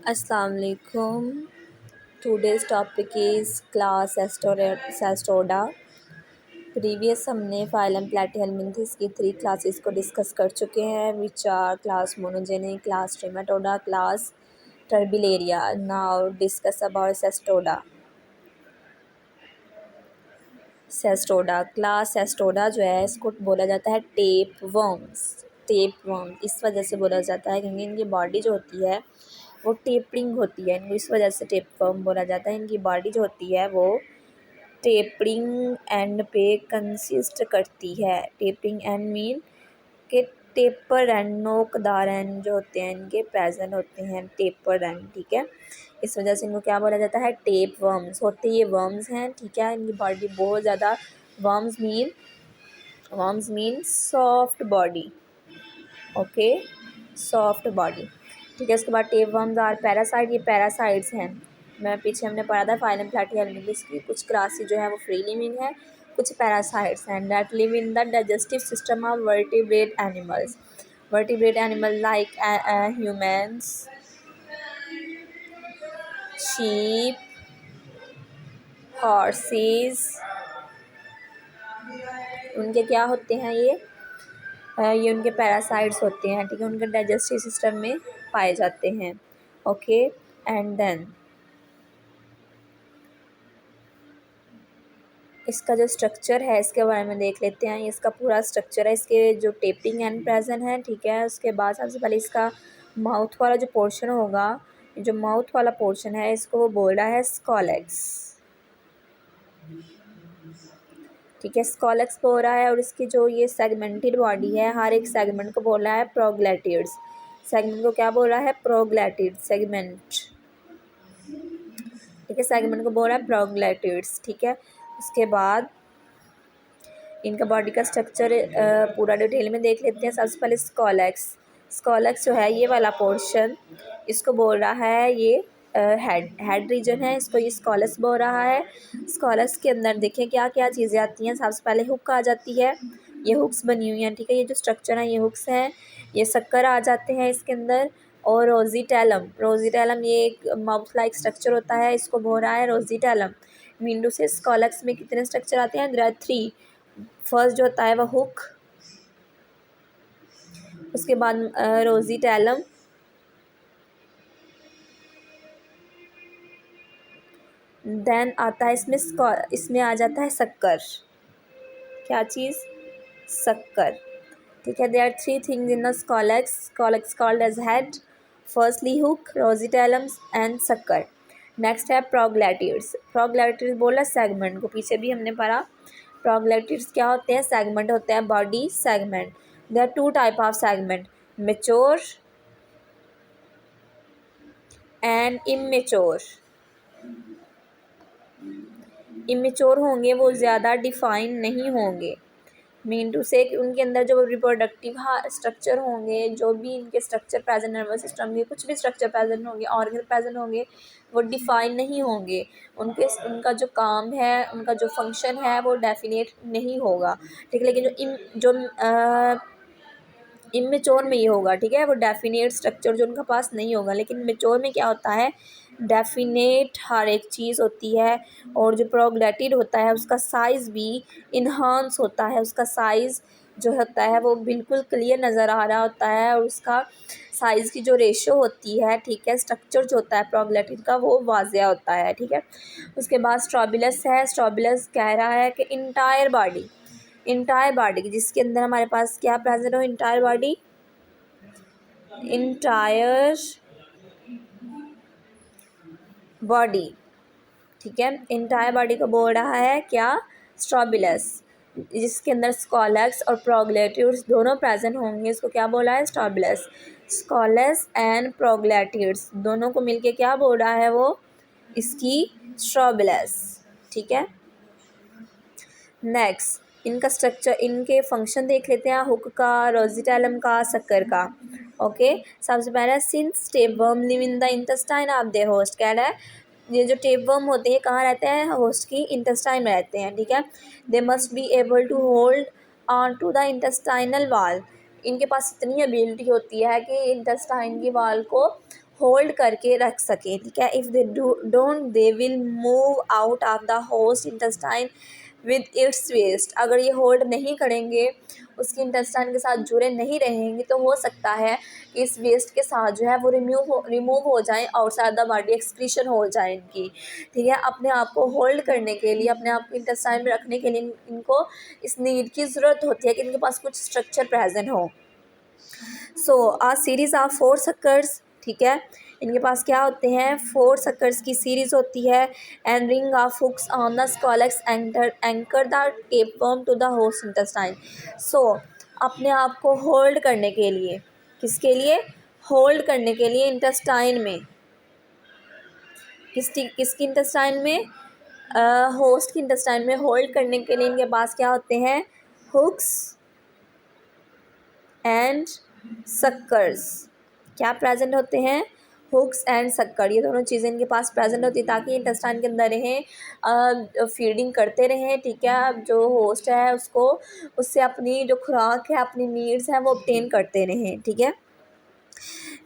Assalamu alaikum. Today's topic is class Cestoda. Previous हमने phylum Platyhelminthes की 3 classes को discuss कर चुके हैं which are class monogenic, class Trematoda, class Turbellaria. Now discuss about Cestoda. Class Cestoda जो है इसको बोला जाता है टेप वर्म्स इस वजह से बोला जाता है क्योंकि इनकी बॉडी जो होती है वो टेपरिंग होती है. इनको इस वजह से टेप वर्म बोला जाता है. इनकी बॉडी जो होती है वो टेपरिंग एंड पे कंसिस्ट करती है. टेपरिंग एंड मीन के टेपर एंड नोकदार एंड जो होते हैं इनके प्रेजेंट होते हैं टेपर एंड. ठीक है, इस वजह से इनको क्या बोला जाता है टेप वर्म्स. होते ये वर्म्स हैं. ठीक है, इनकी बॉडी बहुत ज़्यादा worms mean soft body. Okay, soft body. ठीक है, उसके बाद टेप वर्म्स आर पैरासाइट. ये पैरासाइट्स हैं. मैं पीछे हमने पढ़ा था फाइलम प्लेटिहेल्मिन्थस की कुछ क्लासेस जो है वो फ्री लिविंग है, कुछ पैरासाइट्स हैं that live in the digestive system of vertebrate animals. Vertebrate animal like humans, sheep, horses. उनके क्या होते हैं ये उनके पैरासाइट्स होते हैं. ठीक है, उनके डाइजेस्टिव सिस्टम में पाए जाते हैं. ओके, एंड देन इसका जो स्ट्रक्चर है इसके बारे में देख लेते हैं. इसका पूरा स्ट्रक्चर है. इसके जो टेपिंग एंड प्रेजेंट है. ठीक है, उसके बाद सबसे पहले इसका माउथ वाला जो पोर्शन होगा, जो माउथ वाला पोर्शन है इसको वो बोल रहा है स्कॉलेक्स. ठीक है, स्कॉलेक्स बोल रहा है. और इसकी जो ये सेगमेंटेड बॉडी है, हर एक सेगमेंट को बोल रहा है प्रोग्लैटिड्स. सेगमेंट को क्या बोल रहा है? प्रोग्लैटिड सेगमेंट. ठीक है, सेगमेंट को बोल रहा है प्रोग्लैटिड्स. ठीक है, उसके बाद इनका बॉडी का स्ट्रक्चर पूरा डिटेल में देख लेते हैं. सबसे पहले स्कॉलेक्स जो है ये वाला पोर्शन, इसको बोल रहा है ये हेड रीजन है. इसको ये स्कॉलेक्स बोल रहा है. स्कॉलेक्स के अंदर देखें क्या क्या चीज़ें आती हैं. सबसे पहले हुक आ जाती है. ये हुक्स बनी हुई हैं. ठीक है, ये जो स्ट्रक्चर है ये हुक्स हैं. ये शक्कर आ जाते हैं इसके अंदर. और रोजीटेलम ये एक माउथ लाइक स्ट्रक्चर होता है. इसको बोल रहा है रोजीटेलम. मींडू से स्कॉलेक्स में कितने स्ट्रक्चर आते हैं? There are 3. फर्स्ट जो होता है वह हुक, उसके बाद रोजीटेलम, देन आता है इसमें आ जाता है शक्कर. क्या चीज़? शक्कर. ठीक है, there are 3 things in the scolex called as head. Firstly hook, rostellums and sucker. Next है प्रोग्लैटिड्स बोला सेगमेंट को, पीछे भी हमने पढ़ा. प्रोग्लैटिड्स क्या होते हैं? सेगमेंट होते हैं, body segment. There are 2 type of segment, mature and immature होंगे वो ज़्यादा डिफाइन नहीं होंगे. मीन टू से उनके अंदर जो रिप्रोडक्टिव स्ट्रक्चर होंगे, जो भी इनके स्ट्रक्चर प्रेजेंट, नर्वस सिस्टम के कुछ भी स्ट्रक्चर प्रेजेंट होंगे, ऑर्गन प्रेजेंट होंगे, वो डिफाइन नहीं होंगे. उनका जो काम है, उनका जो फंक्शन है वो डेफिनेट नहीं होगा. ठीक है, लेकिन जो इमेच्योर में ये होगा. ठीक है, वो डेफिनेट स्ट्रक्चर जो उनका पास नहीं होगा. लेकिन मेच्योर में क्या होता है? डेफिनेट हर एक चीज़ होती है. और जो प्रोग्लैटिड होता है उसका साइज़ भी इन्हांस होता है. उसका साइज़ जो होता है वो बिल्कुल क्लियर नज़र आ रहा होता है. और उसका साइज़ की जो रेशो होती है, ठीक है, स्ट्रक्चर जो होता है प्रोग्लैटिड का वो वाज़िया होता है. ठीक है, उसके बाद स्ट्रोबिलस है. स्ट्रोबिलस कह रहा है कि इंटायर बॉडी जिसके अंदर हमारे पास क्या प्रेजेंट हो? Entire body. ठीक है, इंटायर बॉडी को बोल रहा है क्या? स्ट्रोबिलस. जिसके अंदर स्कॉलेक्स और प्रोग्लैटिड्स दोनों प्रेजेंट होंगे, इसको क्या बोला है? स्ट्रोबिलस. स्कॉलेक्स एंड प्रोग्लैटिड्स दोनों को मिलके क्या बोल रहा है वो? इसकी स्ट्रोबिलस. ठीक है, नेक्स्ट इनका स्ट्रक्चर, इनके फंक्शन देख लेते हैं. हुक का, रोजीटेलम का, शक्कर का. ओके, सबसे पहले since tapeworm live in the intestine of their host. कह रहा है ये जो टेपवर्म होते हैं कहाँ रहते हैं? होस्ट की इंटेस्टाइन में रहते हैं. ठीक है, they must be able to hold on to the intestinal wall. इनके पास इतनी एबिलिटी होती है कि इंटेस्टाइन की वाल को होल्ड करके रख सकें, ठीक है। If they don't they will move out of the host intestine with its waste. अगर ये होल्ड नहीं करेंगे, उसके इंटेस्टाइन के साथ जुड़े नहीं रहेंगे, तो हो सकता है कि इस वेस्ट के साथ जो है वो रिमूव हो जाएं आउटसाइड द बॉडी, एक्सक्रीशन हो जाए इनकी, ठीक है। अपने आप को होल्ड करने के लिए, अपने आप को इंटेस्टाइन में रखने के लिए इनको इस नीड की ज़रूरत होती है कि इनके पास कुछ स्ट्रक्चर प्रेजेंट हो। सो आ सीरीज़ ऑफ 4 सक्कर्स, ठीक है। इनके पास क्या होते हैं, 4 सक्कर्स की सीरीज़ होती है। And ring of hooks on the scolex anchor the tapeworm to the host intestine. So अपने आप को होल्ड करने के लिए, किसके लिए, होल्ड करने के लिए इंटेस्टाइन में, किसकी इंटेस्टाइन में, होस्ट की इंटेस्टाइन में होल्ड करने के लिए इनके पास क्या होते हैं, हुक्स एंड सक्कर्स। क्या प्रेजेंट होते हैं, हुक्स एंड सक्कर, ये दोनों चीज़ें इनके पास प्रेजेंट होती है ताकि इंटेस्टाइन के अंदर रहें, फीडिंग करते रहें, ठीक है। जो होस्ट है उसको, उससे अपनी जो खुराक है, अपनी नीड्स हैं, वो ऑब्टेन करते रहें, ठीक है।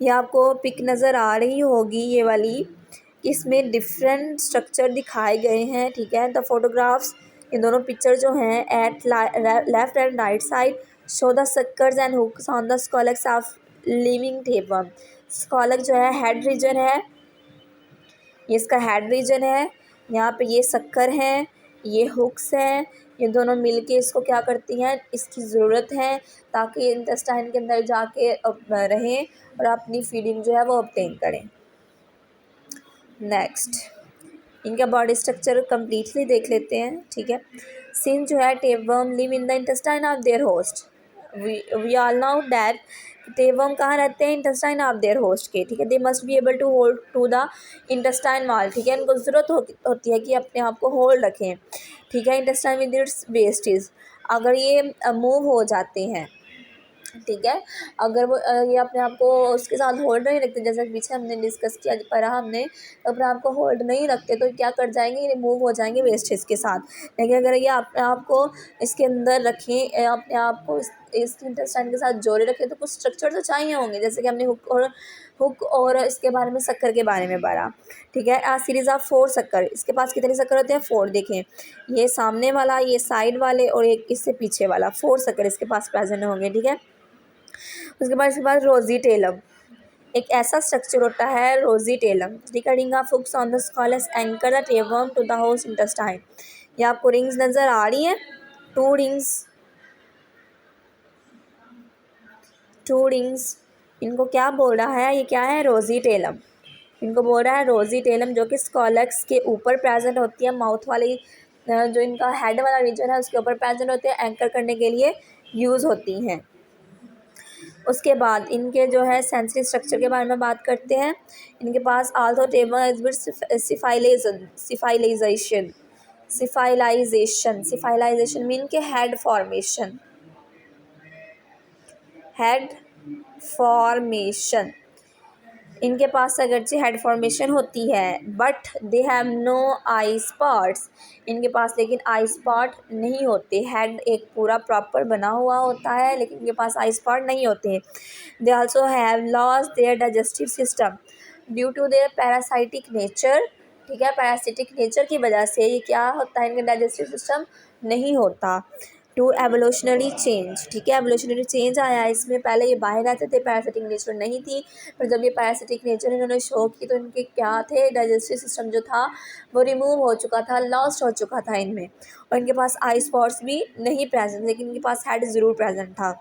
ये आपको पिक नज़र आ रही होगी ये वाली, इसमें डिफरेंट स्ट्रक्चर दिखाए गए हैं, ठीक है। द फोटोग्राफ्स, ये दोनों पिक्चर जो हैं at left and right side show the suckers and hooks on the scolex of living tapeworm. Scolex जो है हेड रीजन है, ये इसका हेड रीजन है। यहाँ पे ये सक्कर हैं, ये हुक्स हैं, ये दोनों मिलके इसको क्या करती हैं, इसकी ज़रूरत है ताकि इंटेस्टाइन के अंदर जाके रहें और अपनी फीडिंग जो है वो ऑब्टेन करें। नेक्स्ट इनका बॉडी स्ट्रक्चर कम्प्लीटली देख लेते हैं, ठीक है। सिंस जो है tapeworm live in the intestine of their host, we all know that tapeworm कहाँ रहते हैं, इंटेस्टाइन ऑफ देयर होस्ट के, ठीक है। They must be able to hold to the intestine wall, ठीक है। इनको ज़रूरत होती है कि अपने आप को होल्ड रखें, ठीक है, इंटेस्टाइन विद इट्स वेस्टेज। अगर ये मूव हो जाते हैं, ठीक है, अगर वो ये अपने आप को उसके साथ होल्ड नहीं रखते, जैसे पीछे हमने डिस्कस किया, पढ़ा हमने, तो अपने आप को होल्ड नहीं रखते तो क्या कर जाएंगे, रिमूव हो जाएंगे वेस्टेज के साथ। लेकिन अगर ये अपने आप को इसके अंदर रखें, अपने आप को इस इंटेस्टाइन के साथ जोड़े रखें, तो कुछ स्ट्रक्चर तो चाहिए होंगे, जैसे कि हमने हुक और इसके बारे में सक्कर के बारे में पढ़ा, ठीक है। आ सीरीज़ ऑफ 4 सक्कर, इसके पास कितने सक्कर होते हैं, 4। देखें, ये सामने वाला, ये साइड वाले और एक इससे पीछे वाला, 4 सक्कर इसके पास प्रेजेंट होंगे, ठीक है। इसके बाद रोजी टेलम, एक ऐसा स्ट्रक्चर होता है रोजी टेलम, ठीक है। Ring of hooks on the scolex anchor the tapeworm to the host intestine. ये आपको रिंग्स नज़र आ रही हैं, 2 रिंग्स, इनको क्या बोल रहा है, ये क्या है, रोजी टेलम, इनको बोल रहा है रोजी टेलम, जो कि स्कॉलेक्स के ऊपर प्रेजेंट होती है, माउथ वाली जो इनका हेड वाला रीजन है उसके ऊपर प्रेजेंट होते हैं, एंकर करने के लिए यूज़ होती हैं। उसके बाद इनके जो है सेंसरी स्ट्रक्चर के बारे में बात करते हैं। इनके पास आल्थो टेबल सिफाइलाइजेशन मीन के हेड फॉर्मेशन, इनके पास अगरचे हेड फॉर्मेशन होती है, but they have no eye spots, इनके पास लेकिन आई स्पॉट नहीं होते। हेड एक पूरा प्रॉपर बना हुआ होता है, लेकिन इनके पास आई स्पॉट नहीं होते। They also have lost their digestive system due to their parasitic nature, ठीक है। पैरासिटिक नेचर की वजह से ये क्या होता है, इनका डाइजेस्टिव सिस्टम नहीं होता। टू एवोल्यूशनरी चेंज, ठीक है, एवोल्यूशनरी चेंज आया है इसमें। पहले ये बाहर रहते थे, पैरासिटिक नेचर नहीं थी, पर जब ये पैरासिटिक नेचर इन्होंने शो की तो इनके क्या थे, डाइजेस्टिव सिस्टम जो था वो रिमूव हो चुका था, लॉस्ट हो चुका था इनमें, और इनके पास आई स्पॉट्स भी नहीं प्रेजेंट, लेकिन इनके पास हेड ज़रूर प्रेजेंट था,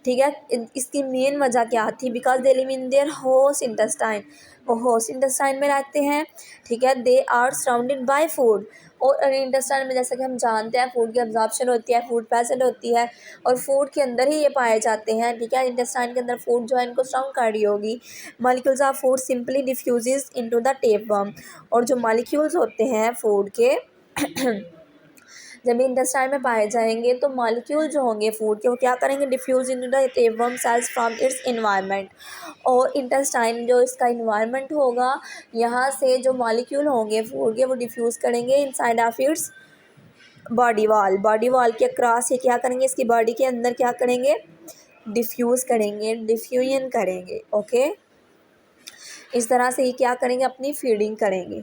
ठीक है। इसकी मेन वजह क्या थी, because they live in their host intestine, वो होस्ट इंटेस्टाइन में रहते हैं, ठीक है। They are surrounded by food, और इंटेस्टाइन में जैसा कि हम जानते हैं फूड की अब्जॉर्प्शन होती है, फूड प्रेजेंट होती है, और फूड के अंदर ही ये पाए जाते हैं, ठीक है। इंटेस्टाइन के अंदर फूड जो है इनको सराउंड कर रही होगी। Molecules of food simply diffuses into the tapeworm, और जो मॉलिक्यूल्स होते हैं फूड के जब इंटेस्टाइन में पाए जाएंगे तो मॉलिक्यूल जो होंगे फूड के, वो क्या करेंगे, diffuse into the tapeworm cells from its environment, और इंटेस्टाइन जो इसका इन्वायरमेंट होगा, यहाँ से जो मॉलिक्यूल होंगे फूड के वो डिफ्यूज़ करेंगे inside of its body wall के अक्रॉस, ये क्या करेंगे, इसकी बॉडी के अंदर क्या करेंगे, डिफ्यूज़ करेंगे, डिफ्यूजन करेंगे, ओके। इस तरह से ये क्या करेंगे, अपनी फीडिंग करेंगे।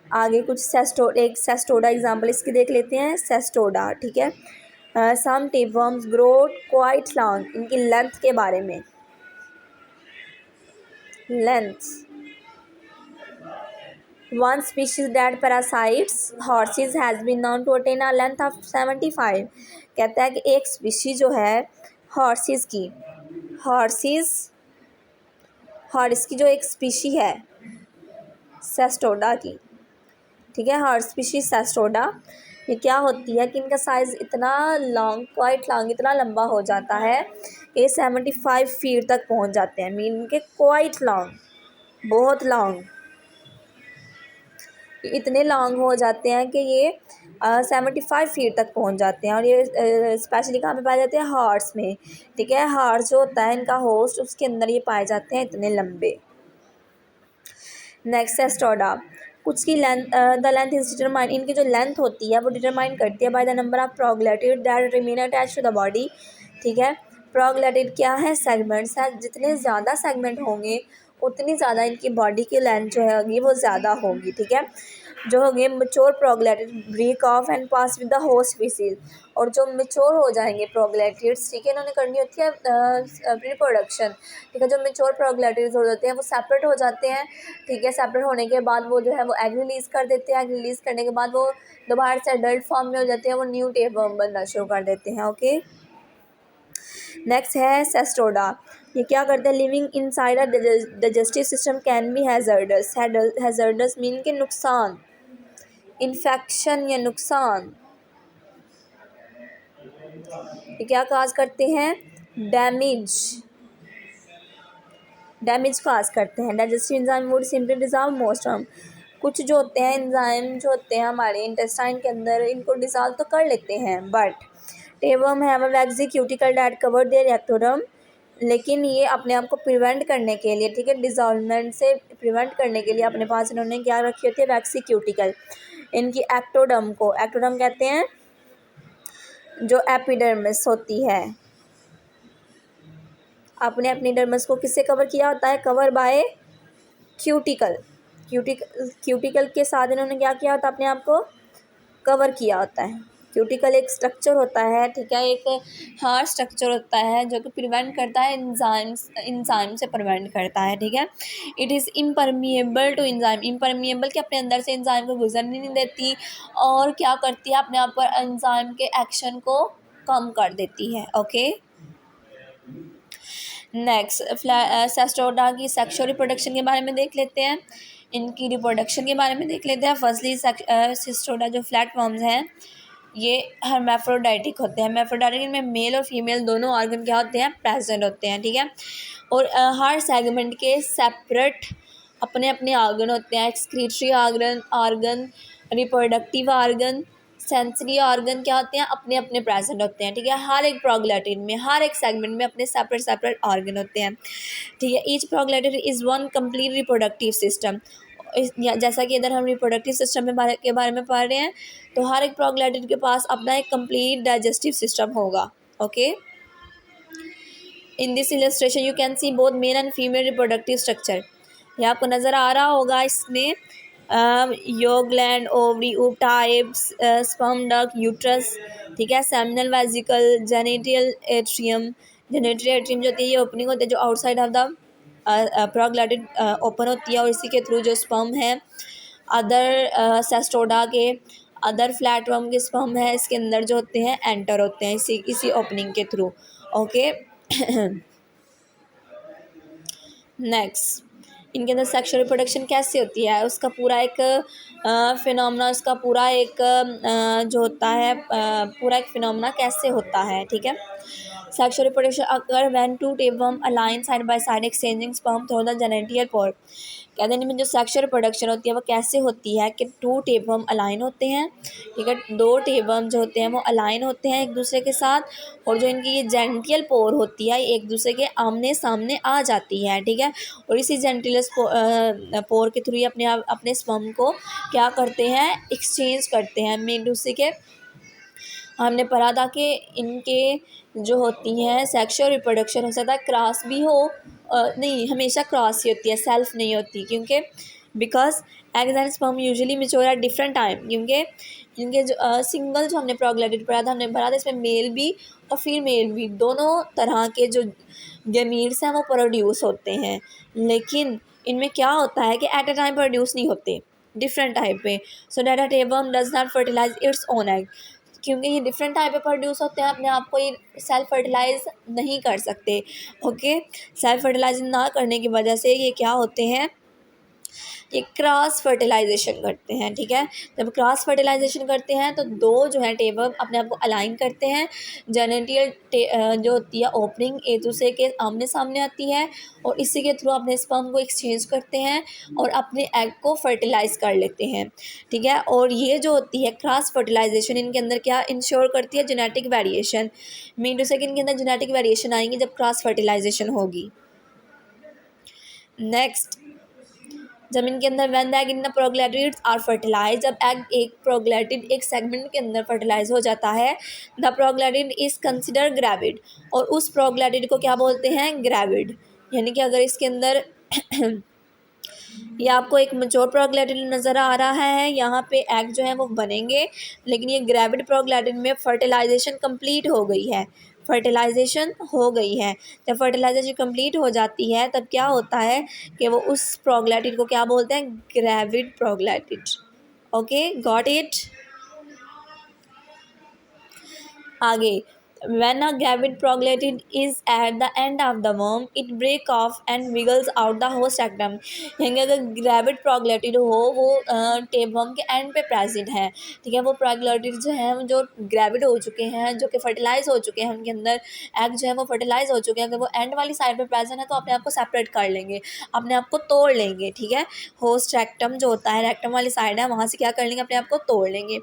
आगे कुछ एक सेस्टोडा एग्जाम्पल इसकी देख लेते हैं। सेस्टोडा, ठीक है। Some tapeworms grow quite long, इनकी लेंथ के बारे में। Length, one species that parasites horses has been known to attain a length of 75। कहता है कि एक स्पीशी जो है हॉर्सेस की, हॉर्स की जो एक स्पीशी है सेस्टोडा की, ठीक है, हॉर्स स्पीशी सेस्टोडा, ये क्या होती है कि इनका साइज़ इतना लॉन्ग, क्वाइट लॉन्ग, इतना लंबा हो जाता है कि 75 फीट तक पहुंच जाते हैं। मीन के क्वाइट लॉन्ग, बहुत लॉन्ग, इतने लॉन्ग हो जाते हैं कि ये 75 फीट तक पहुंच जाते हैं। और ये स्पेशली कहाँ पे पाए जाते हैं, हॉर्स में, ठीक है। हॉर्स जो होता है इनका होस्ट, उसके अंदर ये पाए जाते हैं इतने लंबे। नेक्स्ट सेस्टोडा, कुछ की length, the length is determine, इनकी जो लेंथ होती है वो डिटरमाइन करती है by the number of proglottid that remain attach to the body, ठीक है। प्रोग्लैटिड क्या है, सेगमेंट्स है। जितने ज़्यादा सेगमेंट होंगे उतनी ज़्यादा इनकी बॉडी की लेंथ जो है वो ज़्यादा होगी, ठीक है। जो होंगे mature proglottid break off and pass with the host species, और जो मेच्योर हो जाएंगे प्रोग्लैटिड्स, ठीक है, इन्होंने करनी होती है रिप्रोडक्शन, ठीक है। जो मेच्योर प्रोग्लैटिड्स हो जाते हैं वो सेपरेट हो जाते हैं, ठीक है। सेपरेट होने के बाद वो जो है वो एग रिलीज़ कर देते हैं। एग रिलीज़ करने के बाद वो दोबारा से अडल्ट फॉर्म में हो जाते हैं, वो न्यू टेपवर्म बनना शुरू कर देते हैं। ओके, नेक्स्ट है सेस्टोडा, ये क्या करते हैं, living inside a digestive system can be hazardous. Hazardous mean के नुकसान, इन्फेक्शन या नुकसान। ये क्या काज करते हैं, डैमेज काज करते हैं। Digestive enzyme would simply dissolve most of, कुछ जो होते हैं एंजाइम जो होते हैं हमारे इंटेस्टाइन के अंदर, इनको डिसॉल्व तो कर लेते हैं, but tapeworm have a vaccine cuticle that cover their ectoderm, लेकिन ये अपने आप को प्रिवेंट करने के लिए, ठीक है, डिसॉल्वमेंट से प्रिवेंट करने के लिए अपने पास इन्होंने क्या रखी होती है, वैक्सी क्यूटिकल। इनकी एक्टोडर्म को, एक्टोडर्म कहते हैं जो एपिडर्मिस होती है, अपने अपनी डर्मिस को किससे कवर किया होता है, कवर बाय क्यूटिकल। क्यूटिकल के साथ इन्होंने क्या किया होता है, अपने आप को कवर किया होता है। क्यूटिकल एक स्ट्रक्चर होता है, ठीक है, एक हार्ड स्ट्रक्चर होता है जो कि प्रिवेंट करता है इंजाइम से प्रिवेंट करता है, ठीक है। It is impermeable to enzyme, impermeable के अपने अंदर से इंजाइम को गुजरने नहीं देती, और क्या करती है, अपने आप पर इंजाइम के एक्शन को कम कर देती है। ओके, नेक्स्ट सेस्टोडा की सेक्सुअल रिप्रोडक्शन के बारे में देख लेते हैं। इनकी रिप्रोडक्शन के बारे में देख लेते हैं। फर्स्टली सेस्टोडा जो फ्लैटफॉर्म्स हैं ये हर्माफ्रोडाइटिक होते हैं। हर्माफ्रोडाइटिक में मेल और फीमेल दोनों ऑर्गन क्या होते हैं, प्रेजेंट होते हैं, ठीक है। और हर सेगमेंट के सेपरेट अपने अपने ऑर्गन होते हैं। Excretory organ, reproductive organ, sensory organ क्या होते हैं, अपने अपने प्रेजेंट होते हैं, ठीक है। हर एक प्रोग्लैटिड में, हर एक सेगमेंट में अपने सेपरेट ऑर्गन होते हैं, ठीक है। Each proglottid is one complete reproductive system. जैसा कि इधर हम रिप्रोडक्टिव सिस्टम के बारे में पढ़ रहे हैं, तो हर एक प्रोग्लैटिड के पास अपना एक कंप्लीट डाइजेस्टिव सिस्टम होगा। Okay, in this illustration you can C both male and female reproductive structure. ये आपको नज़र आ रहा होगा इसमें योग gland, ovary, types, sperm duct, uterus, ठीक है, seminal vesicle, genital atrium. Genital atrium जो होती है ये ओपनिंग होती है जो आउटसाइड ऑफ द प्रोग्लैटिड ओपन होती है, और इसी के थ्रू जो स्पर्म है अदर सेस्टोडा के अदर फ्लैटवर्म के स्पर्म है इसके अंदर जो होते हैं एंटर होते हैं इसी ओपनिंग के थ्रू। ओके, नेक्स्ट इनके अंदर सेक्सुअल रिप्रोडक्शन कैसे होती है, उसका पूरा एक फिनोमेना, उसका पूरा एक जो होता है पूरा एक फिनोमेना कैसे होता है, ठीक है। Sexual reproduction occur when two tapeworm align side by side exchanging sperm through the genital pore. कहते हैं जो सेक्सुअल रिप्रोडक्शन होती है वो कैसे होती है कि टू टेपवर्म अलाइन होते हैं, ठीक है, दो टेपवर्म जो होते हैं वो अलाइन होते हैं एक दूसरे के साथ, और जो इनकी ये जेनिटल पोर होती है एक दूसरे के आमने सामने आ जाती है, ठीक है। और इसी जेनिटल पोर के थ्रू ही अपने स्पर्म को क्या करते हैं, एक्सचेंज करते हैं एक दूसरे के हमने पढ़ा था कि इनके जो होती हैं सेक्सुअल रिप्रोडक्शन हो सकता है क्रॉस भी हो, नहीं हमेशा क्रॉस ही होती है, सेल्फ नहीं होती, क्योंकि because eggs and sperm usually mature at different time, क्योंकि इनके जो सिंगल जो हमने प्रोगैलेटिड पढ़ा था, हमने पढ़ा था इसमें मेल भी और फीमेल भी दोनों तरह के जो गमीट्स हैं वो प्रोड्यूस होते हैं, लेकिन इनमें क्या होता है कि एट अ टाइम प्रोड्यूस नहीं होते, डिफरेंट टाइप पे। So that a tapeworm does not fertilize its own egg, क्योंकि ये डिफरेंट टाइप पे प्रोड्यूस होते हैं, अपने आप को ये सेल्फ फर्टिलाइज नहीं कर सकते। ओके, सेल्फ फर्टिलाइज ना करने की वजह से ये क्या होते हैं, ये क्रॉस फर्टिलाइजेशन करते हैं। ठीक है, जब क्रॉस फर्टिलाइजेशन करते हैं तो दो जो है टेबल अपने आप को अलाइन करते हैं, जेनेटियल जो होती है ओपनिंग एक दूसरे के आमने सामने आती है, और इसी के थ्रू अपने स्पर्म को एक्सचेंज करते हैं और अपने एग को फर्टिलाइज कर लेते हैं। ठीक है, और ये जो होती है क्रॉस फर्टिलाइजेशन इनके अंदर क्या इंश्योर करती है, जेनेटिक वेरिएशन, मीन टू से कि इनके अंदर जेनेटिक वेरिएशन आएंगी जब क्रॉस फर्टिलाइजेशन होगी। नेक्स्ट, जब इनके अंदर when the egg in the proglottids are fertilize, जब एग एक प्रोगैलेटिड एक सेगमेंट के अंदर फर्टिलाइज हो जाता है, द प्रोगैलेटिड इज कंसिडर ग्रेविड, और उस प्रोगैलेटिड को क्या बोलते हैं, ग्रेविड। यानी कि अगर इसके अंदर ये आपको एक मैच्योर प्रोगैलेटिड नज़र आ रहा है, यहाँ पे एग जो है वो बनेंगे, लेकिन ये ग्रेविड प्रोगैलेटिड में फर्टिलाइजेशन कंप्लीट हो गई है, फर्टिलाइजेशन हो गई है। जब फर्टिलाइजेशन कंप्लीट हो जाती है तब क्या होता है कि वो उस प्रोगैलेटिड को क्या बोलते हैं, gravid proglottid. Okay, got it. आगे, when a gravid proglatid is at the end of the worm, it break off and wiggles out the host rectum। यानी अगर ग्रेविड प्रोगलेटिड हो वो टेबवर्म के एंड पे प्रेजेंट है, ठीक है, वो प्रोगलेटिड जो है जो ग्रेविड हो चुके हैं, जो कि फर्टिलाइज हो चुके हैं, उनके अंदर एग जो है वो फर्टिलाइज हो चुके हैं, अगर वो एंड वाली साइड पे प्रेजेंट है तो अपने आप को सेपरेट कर लेंगे, अपने आप को तोड़ लेंगे। ठीक है, होस्ट रेक्टम जो होता है, रेक्टम वाली साइड है, वहाँ से क्या कर लेंगे, अपने आप को तोड़ लेंगे।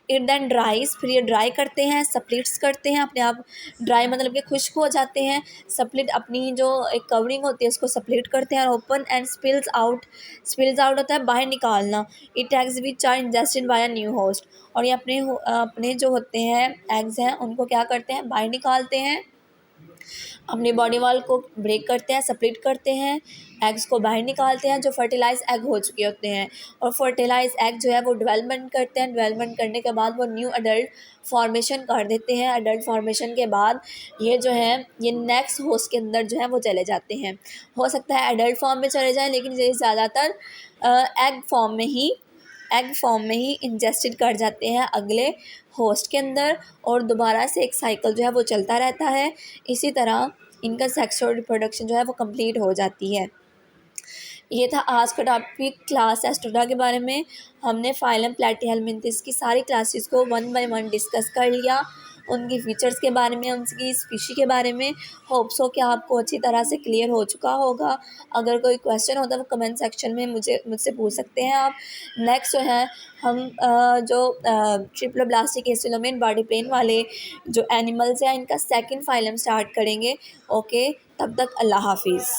इट देन ड्राइज, फिर ये ड्राई करते हैं, सप्लिट्स करते हैं, अपने आप ड्राई मतलब कि खुश्क हो जाते हैं, सप्लिट अपनी जो एक कवरिंग होती है उसको सप्लिट करते हैं, और open and spills out, spills out होता है बाहर निकालना। It eggs which are ingested by a new host, और ये अपने जो होते हैं एग्स हैं उनको क्या करते हैं, बाहर निकालते हैं, अपनी बॉडी वॉल को ब्रेक करते हैं, सेपरेट करते हैं, एग्स को बाहर निकालते हैं जो फर्टिलाइज एग हो चुके होते हैं, और फर्टिलाइज एग जो है वो डेवलपमेंट करते हैं, डेवलपमेंट करने के बाद वो न्यू अडल्ट फॉर्मेशन कर देते हैं। अडल्ट फॉर्मेशन के बाद ये जो है ये नेक्स्ट होस्ट के अंदर जो है वो चले जाते हैं, हो सकता है एडल्ट फॉर्म में चले जाएँ, लेकिन ये ज़्यादातर एग फॉर्म में ही इंजेस्टेड कर जाते हैं अगले होस्ट के अंदर, और दोबारा से एक साइकिल जो है वो चलता रहता है। इसी तरह इनका सेक्सुअल रिप्रोडक्शन जो है वो कंप्लीट हो जाती है। ये था आज का टॉपिक क्लास एस्ट्रोडा के बारे में। हमने फाइलम प्लैटीहेल्मिन्थिस की सारी क्लासेस को वन बाय वन डिस्कस कर लिया, उनकी फीचर्स के बारे में, उनकी स्पीशी के बारे में। होप्स हो कि आपको अच्छी तरह से क्लियर हो चुका होगा। अगर कोई क्वेश्चन होता है वो कमेंट सेक्शन में मुझसे पूछ सकते हैं आप। नेक्स्ट जो है हम जो ट्रिप्लोब्लास्टिक एसिलोमेन बॉडी प्लेन वाले जो एनिमल्स हैं इनका सेकंड फाइलम स्टार्ट करेंगे। ओके, तब तक अल्लाह हाफिज़।